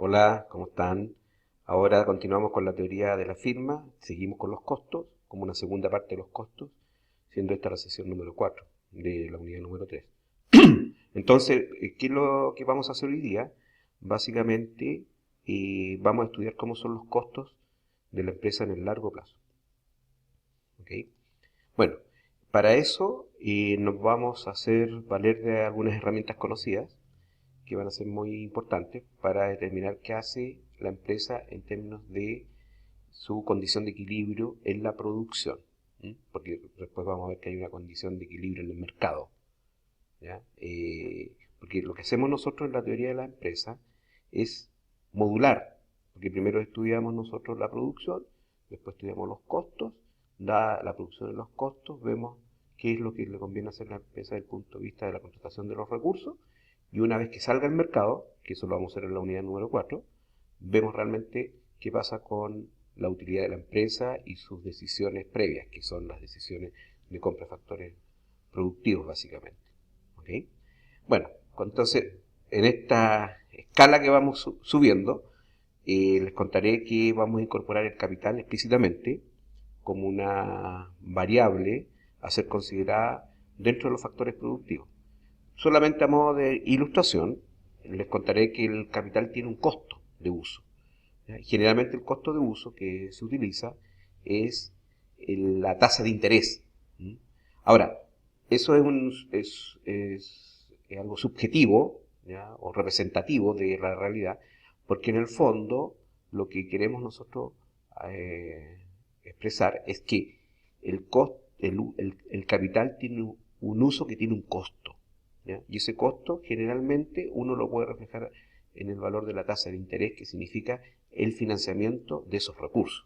Hola, ¿cómo están? Ahora continuamos con la teoría de la firma, seguimos con los costos, como una segunda parte de los costos, siendo esta la sesión número 4 de la unidad número 3. Entonces, ¿qué es lo que vamos a hacer hoy día? Básicamente, vamos a estudiar cómo son los costos de la empresa en el largo plazo. ¿Ok? Bueno, para eso nos vamos a hacer valer de algunas herramientas conocidas que van a ser muy importantes para determinar qué hace la empresa en términos de su condición de equilibrio en la producción. Porque después vamos a ver que hay una condición de equilibrio en el mercado. ¿Ya? Porque lo que hacemos nosotros en la teoría de la empresa es modular, porque primero estudiamos nosotros la producción, después estudiamos los costos, dada la producción y los costos, vemos qué es lo que le conviene hacer a la empresa desde el punto de vista de la contratación de los recursos, y una vez que salga al mercado, que eso lo vamos a hacer en la unidad número 4, vemos realmente qué pasa con la utilidad de la empresa y sus decisiones previas, que son las decisiones de compra de factores productivos básicamente. ¿Ok? Bueno, entonces en esta escala que vamos subiendo, les contaré que vamos a incorporar el capital explícitamente como una variable a ser considerada dentro de los factores productivos. Solamente a modo de ilustración, les contaré que el capital tiene un costo de uso. ¿Ya? Generalmente el costo de uso que se utiliza es la tasa de interés. Ahora, eso es algo subjetivo, ¿ya? O representativo de la realidad, porque en el fondo lo que queremos nosotros expresar es que el capital tiene un uso que tiene un costo. ¿Ya? Y ese costo generalmente uno lo puede reflejar en el valor de la tasa de interés, que significa el financiamiento de esos recursos.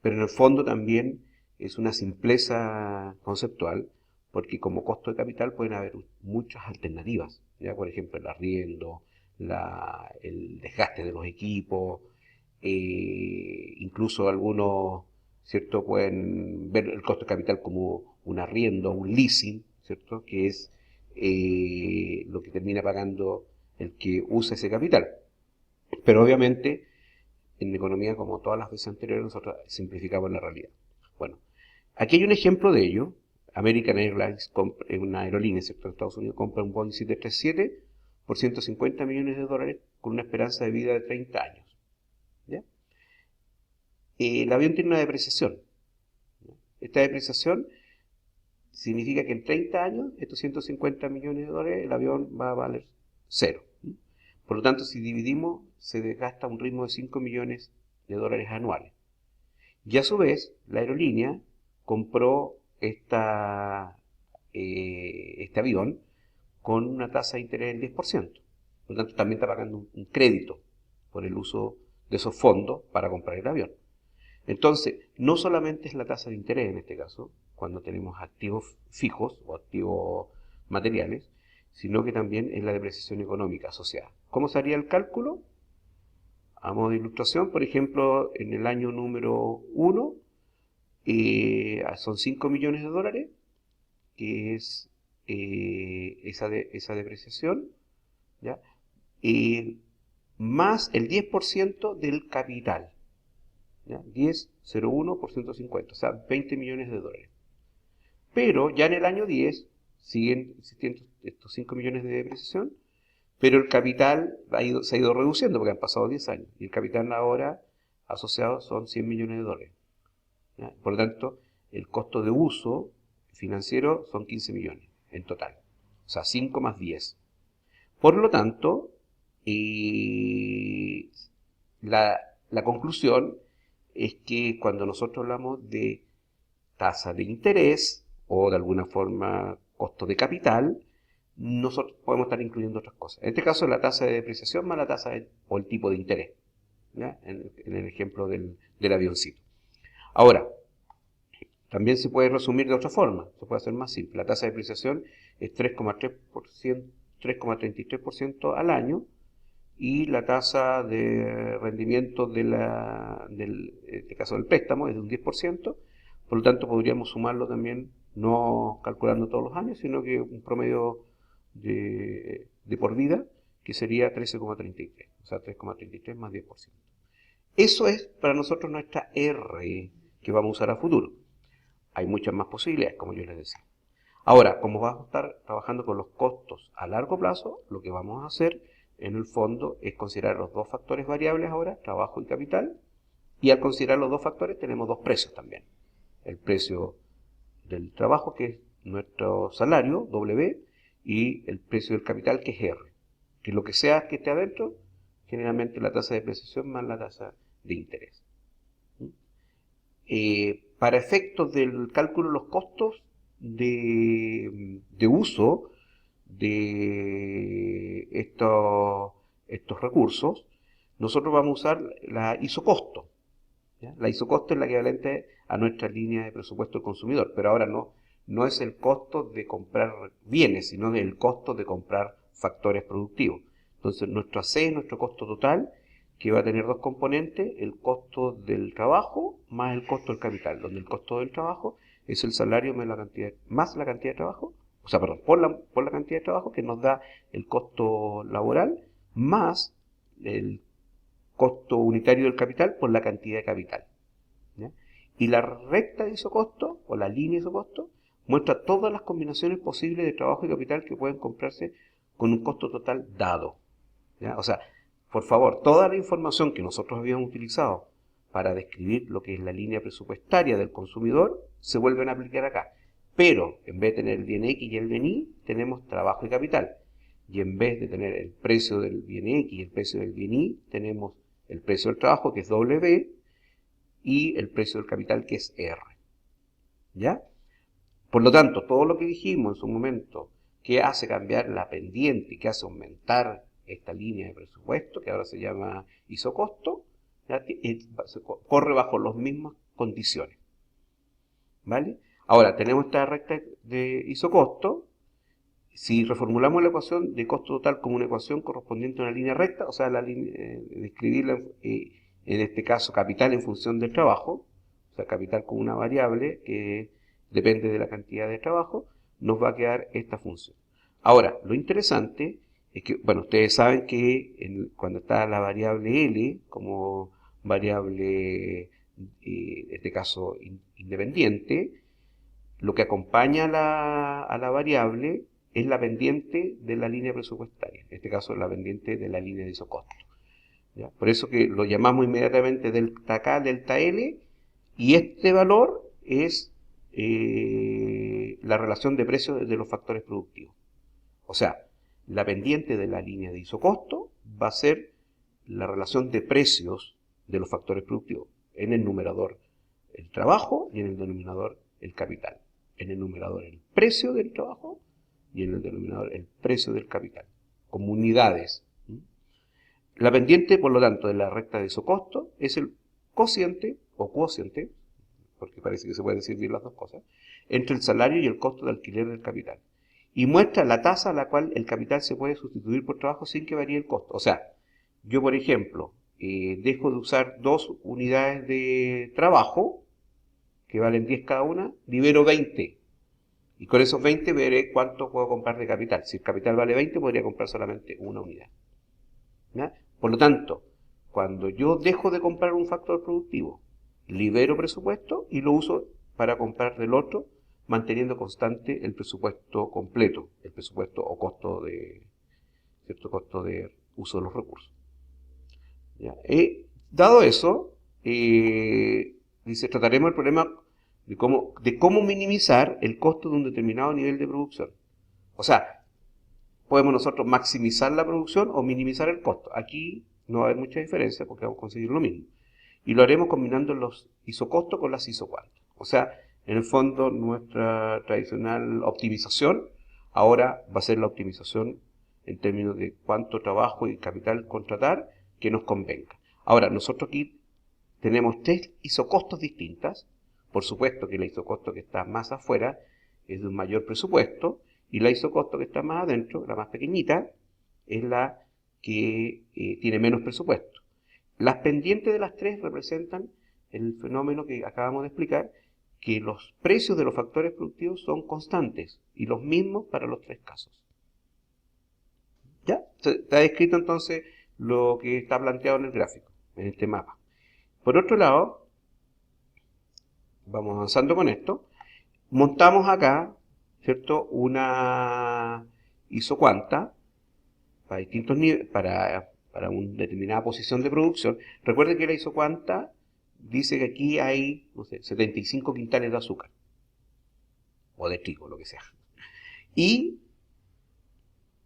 Pero en el fondo también es una simpleza conceptual, porque como costo de capital pueden haber muchas alternativas. ¿Ya? Por ejemplo, el arriendo, el desgaste de los equipos, incluso algunos, ¿cierto?, pueden ver el costo de capital como un arriendo, un leasing, ¿cierto?, que es lo que termina pagando el que usa ese capital. Pero obviamente, en economía, como todas las veces anteriores, nosotros simplificamos la realidad. Bueno, aquí hay un ejemplo de ello. American Airlines, una aerolínea, ¿cierto?, de Estados Unidos, compra un Boeing 737 por 150 millones de dólares con una esperanza de vida de 30 años. ¿Ya? El avión tiene una depreciación. ¿Ya? Esta depreciación significa que en 30 años, estos 150 millones de dólares, el avión va a valer cero. Por lo tanto, si dividimos, se desgasta un ritmo de 5 millones de dólares anuales. Y a su vez, la aerolínea compró este avión con una tasa de interés del 10%. Por lo tanto, también está pagando un crédito por el uso de esos fondos para comprar el avión. Entonces, no solamente es la tasa de interés en este caso, cuando tenemos activos fijos o activos materiales, sino que también es la depreciación económica asociada. ¿Cómo se haría el cálculo? A modo de ilustración, por ejemplo, en el año número 1 son 5 millones de dólares, que es esa depreciación, ¿ya? Más el 10% del capital. ¿Ya? 10, 0,1 por 150, o sea, 20 millones de dólares. Pero ya en el año 10 siguen existiendo estos 5 millones de depreciación, pero el capital se ha ido reduciendo porque han pasado 10 años. Y el capital ahora asociado son 100 millones de dólares. ¿Ya? Por lo tanto, el costo de uso financiero son 15 millones en total. O sea, 5 más 10. Por lo tanto, la, la conclusión es que cuando nosotros hablamos de tasa de interés o de alguna forma costo de capital, nosotros podemos estar incluyendo otras cosas. En este caso, la tasa de depreciación más la o el tipo de interés, ¿ya? En el ejemplo del avioncito. Ahora, también se puede resumir de otra forma, se puede hacer más simple. La tasa de depreciación es 3,3%, 3,33% al año, y la tasa de rendimiento en este caso del préstamo es de un 10%, por lo tanto podríamos sumarlo también, no calculando todos los años, sino que un promedio de por vida, que sería 13,33. O sea, 3,33 más 10%. Eso es para nosotros nuestra R que vamos a usar a futuro. Hay muchas más posibilidades, como yo les decía. Ahora, como vamos a estar trabajando con los costos a largo plazo, lo que vamos a hacer en el fondo es considerar los dos factores variables ahora, trabajo y capital, y al considerar los dos factores tenemos dos precios también. El precio del trabajo, que es nuestro salario, W, y el precio del capital, que es R. Que lo que sea que esté adentro, generalmente la tasa de depreciación más la tasa de interés. Para efectos del cálculo de los costos de uso de estos recursos, nosotros vamos a usar la isocosto. ¿Ya? La isocosto es la equivalente a nuestra línea de presupuesto del consumidor, pero ahora no es el costo de comprar bienes, sino el costo de comprar factores productivos. Entonces, nuestro AC es nuestro costo total, que va a tener dos componentes, el costo del trabajo más el costo del capital, donde el costo del trabajo es el salario más la cantidad de trabajo, o sea, perdón, por la cantidad de trabajo que nos da el costo laboral, más el costo unitario del capital por la cantidad de capital. ¿Ya? Y la recta de isocosto, o la línea de isocosto, muestra todas las combinaciones posibles de trabajo y capital que pueden comprarse con un costo total dado. ¿Ya? O sea, por favor, toda la información que nosotros habíamos utilizado para describir lo que es la línea presupuestaria del consumidor, se vuelven a aplicar acá. Pero, en vez de tener el bien X y el bien Y, tenemos trabajo y capital. Y en vez de tener el precio del bien X y el precio del bien Y, tenemos el precio del trabajo, que es W, y el precio del capital, que es R. ¿Ya? Por lo tanto, todo lo que dijimos en su momento, que hace cambiar la pendiente, que hace aumentar esta línea de presupuesto, que ahora se llama isocosto, ¿ya? Corre bajo las mismas condiciones. ¿Vale? Ahora, tenemos esta recta de isocosto. Si reformulamos la ecuación de costo total como una ecuación correspondiente a una línea recta, o sea, describirla en este caso capital en función del trabajo, o sea, capital como una variable que depende de la cantidad de trabajo, nos va a quedar esta función. Ahora, lo interesante es que, bueno, ustedes saben que cuando está la variable L como variable, en este caso independiente, lo que acompaña a la variable es la pendiente de la línea presupuestaria, en este caso la pendiente de la línea de isocosto. ¿Ya? Por eso que lo llamamos inmediatamente delta K, delta L, y este valor es la relación de precios de los factores productivos. O sea, la pendiente de la línea de isocosto va a ser la relación de precios de los factores productivos. En el numerador el trabajo y en el denominador el capital. En el numerador el precio del trabajo y en el denominador el precio del capital, como unidades. La pendiente, por lo tanto, de la recta de isocosto es el cociente, o cuociente, porque parece que se pueden decir bien las dos cosas, entre el salario y el costo de alquiler del capital. Y muestra la tasa a la cual el capital se puede sustituir por trabajo sin que varíe el costo. O sea, yo, por ejemplo, dejo de usar 2 unidades de trabajo, que valen 10 cada una, libero 20. Y con esos 20 veré cuánto puedo comprar de capital. Si el capital vale 20, podría comprar solamente una unidad. ¿Ya? Por lo tanto, cuando yo dejo de comprar un factor productivo, libero presupuesto y lo uso para comprar del otro, manteniendo constante el presupuesto completo, el presupuesto o costo de uso de los recursos. ¿Ya? Dado eso, dice, trataremos el problema de cómo minimizar el costo de un determinado nivel de producción. O sea, podemos nosotros maximizar la producción o minimizar el costo. Aquí no va a haber mucha diferencia porque vamos a conseguir lo mismo. Y lo haremos combinando los isocostos con las isocuantas. O sea, en el fondo nuestra tradicional optimización ahora va a ser la optimización en términos de cuánto trabajo y capital contratar que nos convenga. Ahora, nosotros aquí tenemos 3 isocostos distintas. Por supuesto que la isocosto que está más afuera es de un mayor presupuesto, y la isocosto que está más adentro, la más pequeñita, es la que tiene menos presupuesto. Las pendientes de las 3 representan el fenómeno que acabamos de explicar, que los precios de los factores productivos son constantes y los mismos para los 3 casos. ¿Ya? Está descrito entonces lo que está planteado en el gráfico, en este mapa. Por otro lado, vamos avanzando con esto, montamos acá, ¿cierto?, una isocuanta para distintos niveles, para una determinada posición de producción. Recuerden que la isocuanta dice que aquí hay, no sé, 75 quintales de azúcar, o de trigo, lo que sea. Y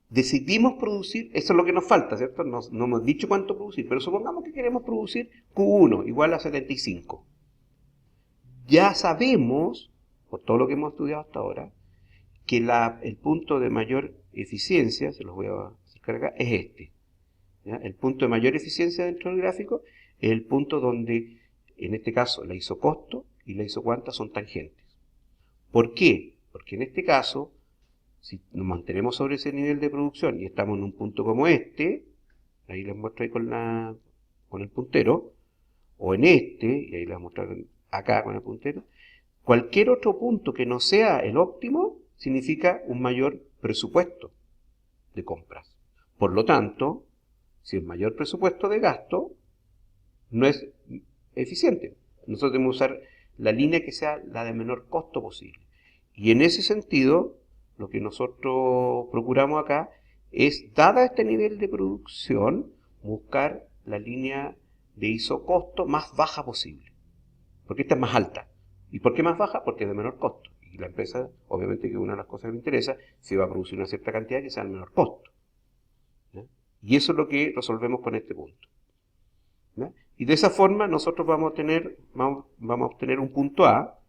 decidimos producir, eso es lo que nos falta, ¿cierto? No hemos dicho cuánto producir, pero supongamos que queremos producir Q1 igual a 75. Ya sabemos, por todo lo que hemos estudiado hasta ahora, que el punto de mayor eficiencia, se los voy a sacar acá, es este. ¿Ya? El punto de mayor eficiencia dentro del gráfico es el punto donde, en este caso, la isocosto y la isocuanta son tangentes. ¿Por qué? Porque en este caso, si nos mantenemos sobre ese nivel de producción y estamos en un punto como este, ahí les muestro ahí con el puntero, o en este, y ahí les muestro acá con el puntero, cualquier otro punto que no sea el óptimo significa un mayor presupuesto de compras. Por lo tanto, si el mayor presupuesto de gasto no es eficiente, nosotros debemos usar la línea que sea la de menor costo posible. Y en ese sentido, lo que nosotros procuramos acá es, dada este nivel de producción, buscar la línea de isocosto más baja posible. Porque esta es más alta. ¿Y por qué más baja? Porque es de menor costo. Y la empresa, obviamente que una de las cosas que le interesa, si va a producir una cierta cantidad que sea el menor costo. ¿Ya? Y eso es lo que resolvemos con este punto. ¿Ya? Y de esa forma nosotros vamos a obtener un punto A,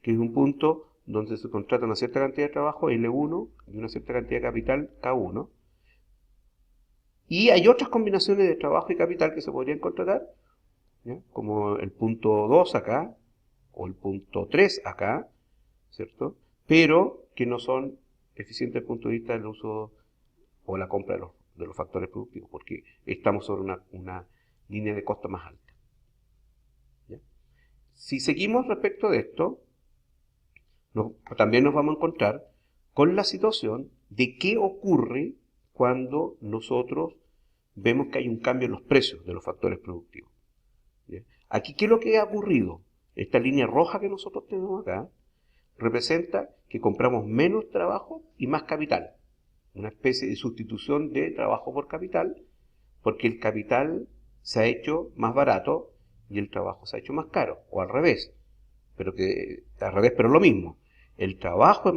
que es un punto donde se contrata una cierta cantidad de trabajo, L1, y una cierta cantidad de capital, K1. Y hay otras combinaciones de trabajo y capital que se podrían contratar, ¿ya? Como el punto 2 acá, o el punto 3 acá, ¿cierto? Pero que no son eficientes desde el punto de vista del uso o la compra de los factores productivos, porque estamos sobre una línea de costo más alta. ¿Ya? Si seguimos respecto de esto, también nos vamos a encontrar con la situación de qué ocurre cuando nosotros vemos que hay un cambio en los precios de los factores productivos. ¿Ya? Aquí, ¿qué es lo que ha ocurrido? Esta línea roja que nosotros tenemos acá representa que compramos menos trabajo y más capital. Una especie de sustitución de trabajo por capital, porque el capital se ha hecho más barato y el trabajo se ha hecho más caro, o al revés, pero lo mismo. El trabajo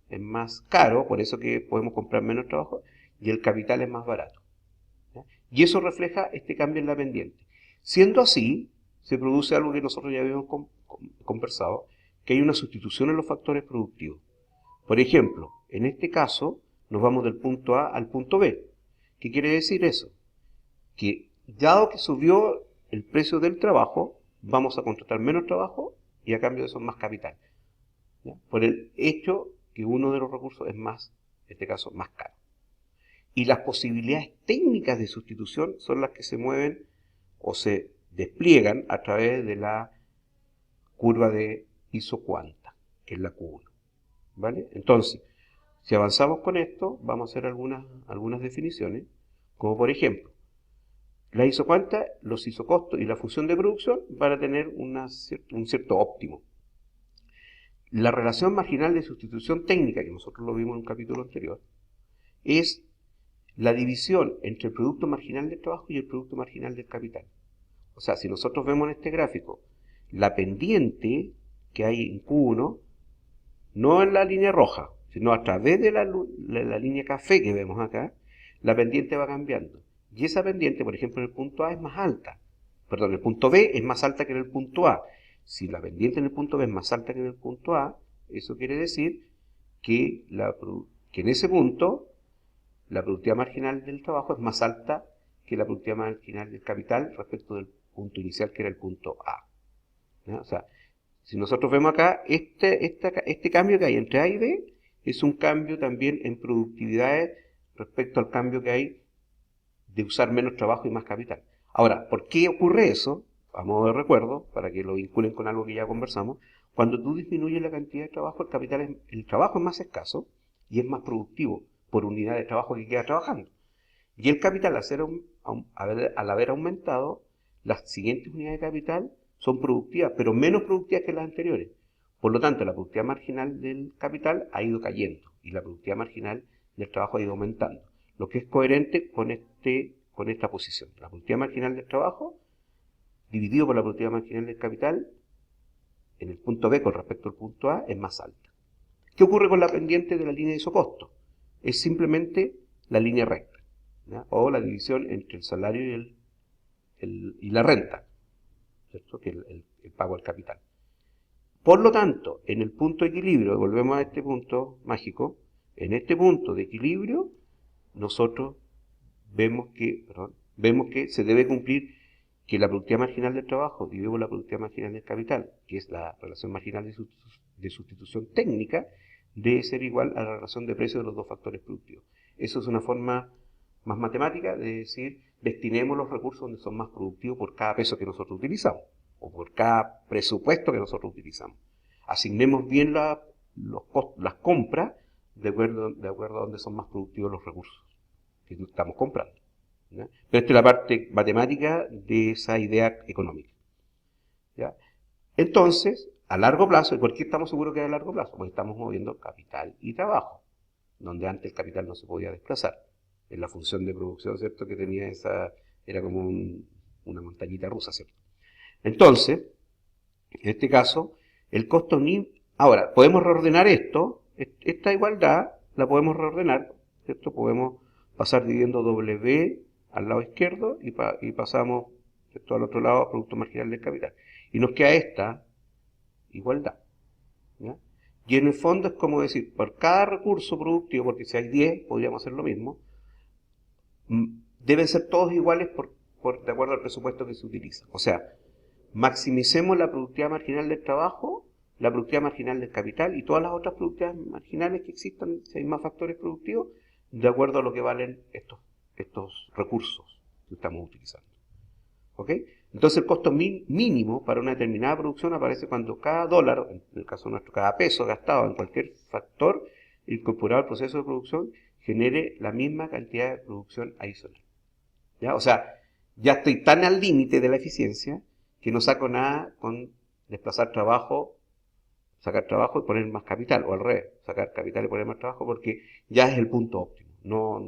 es más caro, por eso que podemos comprar menos trabajo, y el capital es más barato. ¿Ya? Y eso refleja este cambio en la pendiente. Siendo así, se produce algo que nosotros ya habíamos conversado, que hay una sustitución en los factores productivos. Por ejemplo, en este caso, nos vamos del punto A al punto B. ¿Qué quiere decir eso? Que dado que subió el precio del trabajo, vamos a contratar menos trabajo y a cambio de eso más capital. ¿Ya? Por el hecho que uno de los recursos es más, en este caso, más caro. Y las posibilidades técnicas de sustitución son las que se mueven o se despliegan a través de la curva de isocuanta, que es la Q1. ¿Vale? Entonces, si avanzamos con esto, vamos a hacer algunas definiciones, como por ejemplo, la isocuanta, los isocostos y la función de producción van a tener un cierto óptimo. La relación marginal de sustitución técnica, que nosotros lo vimos en un capítulo anterior, es la división entre el producto marginal del trabajo y el producto marginal del capital. O sea, si nosotros vemos en este gráfico la pendiente que hay en Q1, no en la línea roja, sino a través de la línea café que vemos acá, la pendiente va cambiando. Y esa pendiente, por ejemplo, en el punto A es más alta. Perdón, el punto B es más alta que en el punto A. Si la pendiente en el punto B es más alta que en el punto A, eso quiere decir que en ese punto la productividad marginal del trabajo es más alta que la productividad marginal del capital respecto del punto inicial que era el punto A. ¿Ya? O sea, si nosotros vemos acá, este cambio que hay entre A y B es un cambio también en productividades respecto al cambio que hay de usar menos trabajo y más capital. Ahora, ¿por qué ocurre eso? A modo de recuerdo, para que lo vinculen con algo que ya conversamos, cuando tú disminuyes la cantidad de trabajo, el trabajo es más escaso y es más productivo por unidad de trabajo que queda trabajando. Y el capital, al ser al haber aumentado, las siguientes unidades de capital son productivas, pero menos productivas que las anteriores. Por lo tanto, la productividad marginal del capital ha ido cayendo y la productividad marginal del trabajo ha ido aumentando, lo que es coherente con esta posición. La productividad marginal del trabajo dividido por la productividad marginal del capital en el punto B con respecto al punto A es más alta. ¿Qué ocurre con la pendiente de la línea de isocosto? Es simplemente la línea recta, ¿ya? O la división entre el salario y la renta, ¿cierto? Que el pago al capital. Por lo tanto, en el punto de equilibrio, volvemos a este punto mágico, en este punto de equilibrio, nosotros vemos que se debe cumplir que la productividad marginal del trabajo dividido por la productividad marginal del capital, que es la relación marginal de sustitución técnica, debe ser igual a la relación de precios de los dos factores productivos. Eso es una forma más matemática de decir, destinemos los recursos donde son más productivos por cada peso que nosotros utilizamos, o por cada presupuesto que nosotros utilizamos. Asignemos bien las compras de acuerdo a donde son más productivos los recursos que estamos comprando, ¿ya? Pero esta es la parte matemática de esa idea económica, ¿ya? Entonces, a largo plazo, ¿y por qué estamos seguros que es a largo plazo? Porque estamos moviendo capital y trabajo, donde antes el capital no se podía desplazar. En la función de producción, ¿cierto? Que tenía era como una montañita rusa, ¿cierto? Entonces, en este caso, el costo ahora, podemos reordenar esta igualdad la podemos reordenar, ¿cierto? Podemos pasar dividiendo W al lado izquierdo y pasamos, ¿cierto?, al otro lado, producto marginal del capital. Y nos queda esta igualdad, ¿ya? Y en el fondo es como decir, por cada recurso productivo, porque si hay 10, podríamos hacer lo mismo, deben ser todos iguales de acuerdo al presupuesto que se utiliza. O sea, maximicemos la productividad marginal del trabajo, la productividad marginal del capital y todas las otras productividades marginales que existan, si hay más factores productivos, de acuerdo a lo que valen estos recursos que estamos utilizando. ¿Ok? Entonces el costo mínimo para una determinada producción aparece cuando cada dólar, en el caso nuestro, cada peso gastado en cualquier factor incorporado al proceso de producción, genere la misma cantidad de producción adicional, ¿ya? O sea, ya estoy tan al límite de la eficiencia que no saco nada con desplazar trabajo, sacar trabajo y poner más capital, o al revés, sacar capital y poner más trabajo, porque ya es el punto óptimo. No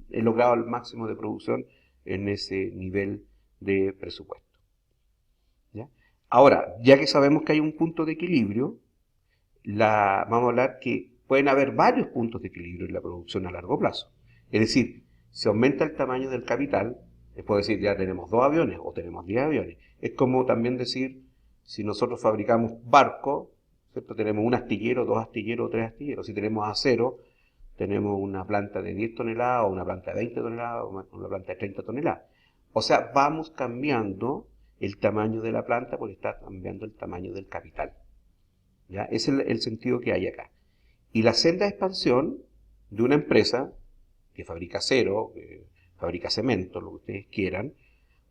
he logrado el máximo de producción en ese nivel de presupuesto, ¿ya? Ahora, ya que sabemos que hay un punto de equilibrio, vamos a hablar que pueden haber varios puntos de equilibrio en la producción a largo plazo. Es decir, si aumenta el tamaño del capital, puedo decir ya tenemos 2 aviones o tenemos 10 aviones. Es como también decir, si nosotros fabricamos barcos, ¿cierto?, tenemos un astillero, 2 astilleros, 3 astilleros. Si tenemos acero, tenemos una planta de 10 toneladas o una planta de 20 toneladas o una planta de 30 toneladas. O sea, vamos cambiando el tamaño de la planta porque está cambiando el tamaño del capital, ¿ya? Ese es el sentido que hay acá. Y la senda de expansión de una empresa que fabrica acero, que fabrica cemento, lo que ustedes quieran,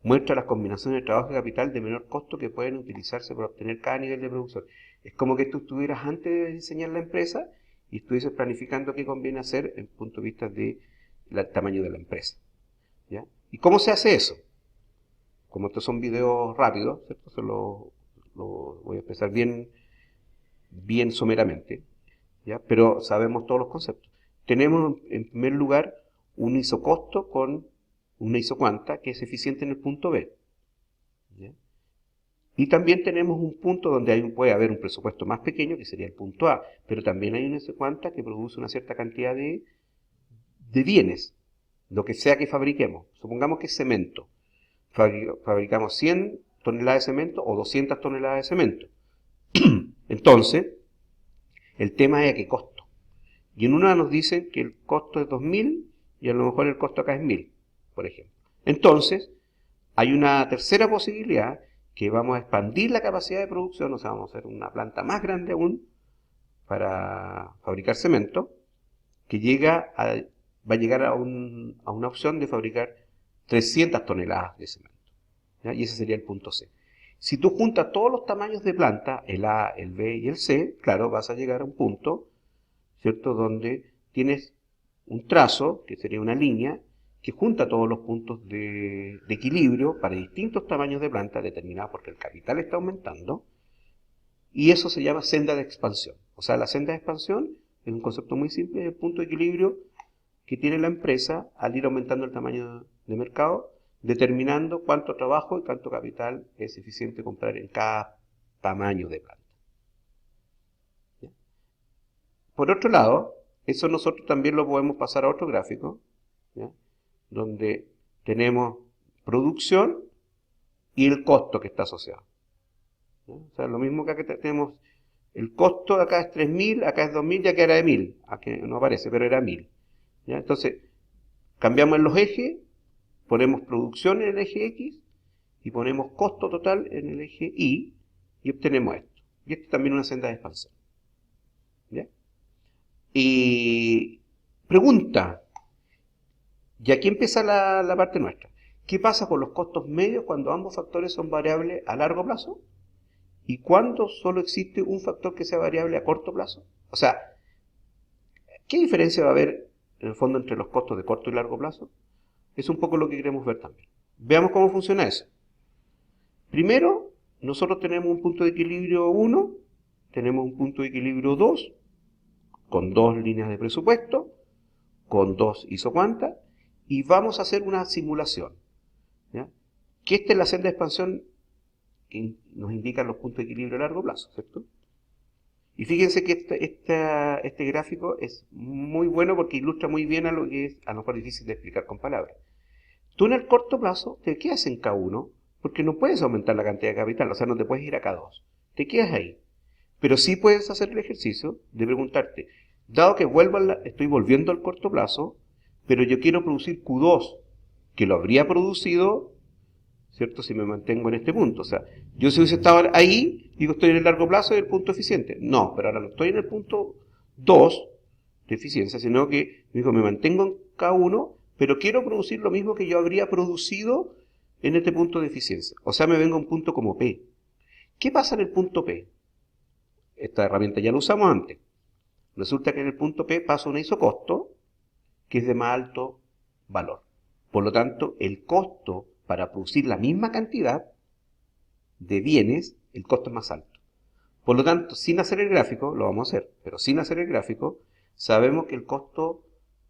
muestra las combinaciones de trabajo y capital de menor costo que pueden utilizarse para obtener cada nivel de producción. Es como que tú estuvieras antes de diseñar la empresa y estuvieses planificando qué conviene hacer desde el punto de vista del tamaño de la empresa, ¿ya? ¿Y cómo se hace eso? Como estos son videos rápidos, ¿cierto? Se lo voy a expresar bien someramente, ¿ya? Pero sabemos todos los conceptos. Tenemos en primer lugar un isocosto con una isocuanta que es eficiente en el punto B, ¿ya? Y también tenemos un punto donde puede haber un presupuesto más pequeño, que sería el punto A, pero también hay una isocuanta que produce una cierta cantidad de bienes, lo que sea que fabriquemos. Supongamos que es cemento. Fabricamos 100 toneladas de cemento o 200 toneladas de cemento. Entonces, el tema es a qué costo. Y en una nos dicen que el costo es 2.000 y a lo mejor el costo acá es 1.000, por ejemplo. Entonces, hay una tercera posibilidad que vamos a expandir la capacidad de producción, o sea, vamos a hacer una planta más grande aún para fabricar cemento, que va a llegar a una opción de fabricar 300 toneladas de cemento, ¿ya? Y ese sería el punto C. Si tú juntas todos los tamaños de planta, el A, el B y el C, claro, vas a llegar a un punto, ¿cierto?, donde tienes un trazo, que sería una línea, que junta todos los puntos de equilibrio para distintos tamaños de planta determinados porque el capital está aumentando, y eso se llama senda de expansión. O sea, la senda de expansión es un concepto muy simple, es el punto de equilibrio que tiene la empresa al ir aumentando el tamaño de mercado, determinando cuánto trabajo y cuánto capital es eficiente comprar en cada tamaño de planta. ¿Ya? Por otro lado, eso nosotros también lo podemos pasar a otro gráfico, ¿ya? Donde tenemos producción y el costo que está asociado. ¿Ya? O sea, lo mismo que acá tenemos, el costo de acá es 3.000, acá es 2.000, ya que era de 1.000, aquí no aparece, pero era 1.000. ¿Ya? Entonces, cambiamos los ejes, ponemos producción en el eje X y ponemos costo total en el eje Y y obtenemos esto. Y esto es también una senda de expansión. ¿Ya? Y pregunta, y aquí empieza la parte nuestra. ¿Qué pasa con los costos medios cuando ambos factores son variables a largo plazo? ¿Y cuando solo existe un factor que sea variable a corto plazo? O sea, ¿qué diferencia va a haber en el fondo entre los costos de corto y largo plazo? Es un poco lo que queremos ver también. Veamos cómo funciona eso. Primero, nosotros tenemos un punto de equilibrio 1, tenemos un punto de equilibrio 2, con dos líneas de presupuesto, con dos isocuantas, y vamos a hacer una simulación. ¿Ya? Que esta es la senda de expansión que nos indica los puntos de equilibrio a largo plazo, ¿cierto? Y fíjense que este gráfico es muy bueno porque ilustra muy bien a lo que es a lo mejor difícil de explicar con palabras. Tú en el corto plazo te quedas en K1 porque no puedes aumentar la cantidad de capital, o sea, no te puedes ir a K2. Te quedas ahí. Pero sí puedes hacer el ejercicio de preguntarte, dado que estoy volviendo al corto plazo, pero yo quiero producir Q2, que lo habría producido, ¿cierto? Si me mantengo en este punto. O sea, yo si hubiese estado ahí, digo, estoy en el largo plazo y el punto eficiente. No, pero ahora no estoy en el punto 2 de eficiencia, sino que me mantengo en K1, pero quiero producir lo mismo que yo habría producido en este punto de eficiencia. O sea, me vengo a un punto como P. ¿Qué pasa en el punto P? Esta herramienta ya la usamos antes. Resulta que en el punto P pasa un isocosto que es de más alto valor. Por lo tanto, el costo para producir la misma cantidad de bienes, el costo es más alto. Por lo tanto, sin hacer el gráfico, lo vamos a hacer, pero sin hacer el gráfico, sabemos que el costo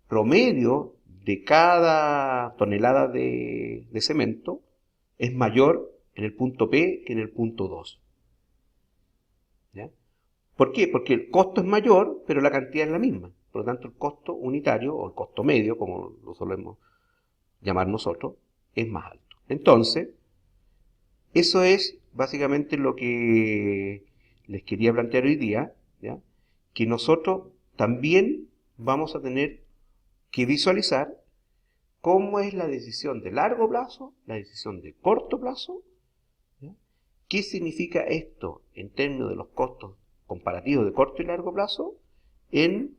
promedio de cada tonelada de cemento es mayor en el punto P que en el punto 2. ¿Ya? ¿Por qué? Porque el costo es mayor, pero la cantidad es la misma. Por lo tanto, el costo unitario, o el costo medio, como lo solemos llamar nosotros, es más alto. Entonces, eso es básicamente lo que les quería plantear hoy día, ¿ya? Que nosotros también vamos a tener que visualizar cómo es la decisión de largo plazo, la decisión de corto plazo, ¿ya? ¿Qué significa esto en términos de los costos comparativos de corto y largo plazo en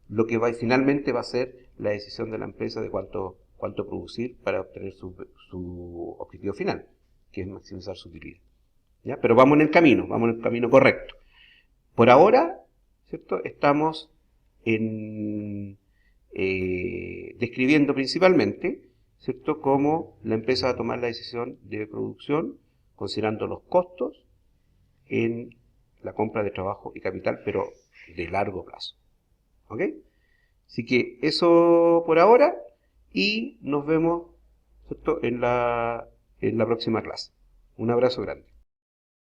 lo que finalmente va a ser la decisión de la empresa de cuánto producir para obtener su objetivo final, que es maximizar su utilidad? ¿Ya? Pero vamos en el camino correcto. Por ahora, ¿cierto? Estamos describiendo principalmente, ¿cierto?, cómo la empresa va a tomar la decisión de producción considerando los costos en la compra de trabajo y capital, pero de largo plazo. ¿Ok? Así que eso por ahora y nos vemos, ¿cierto?, en la próxima clase. Un abrazo grande.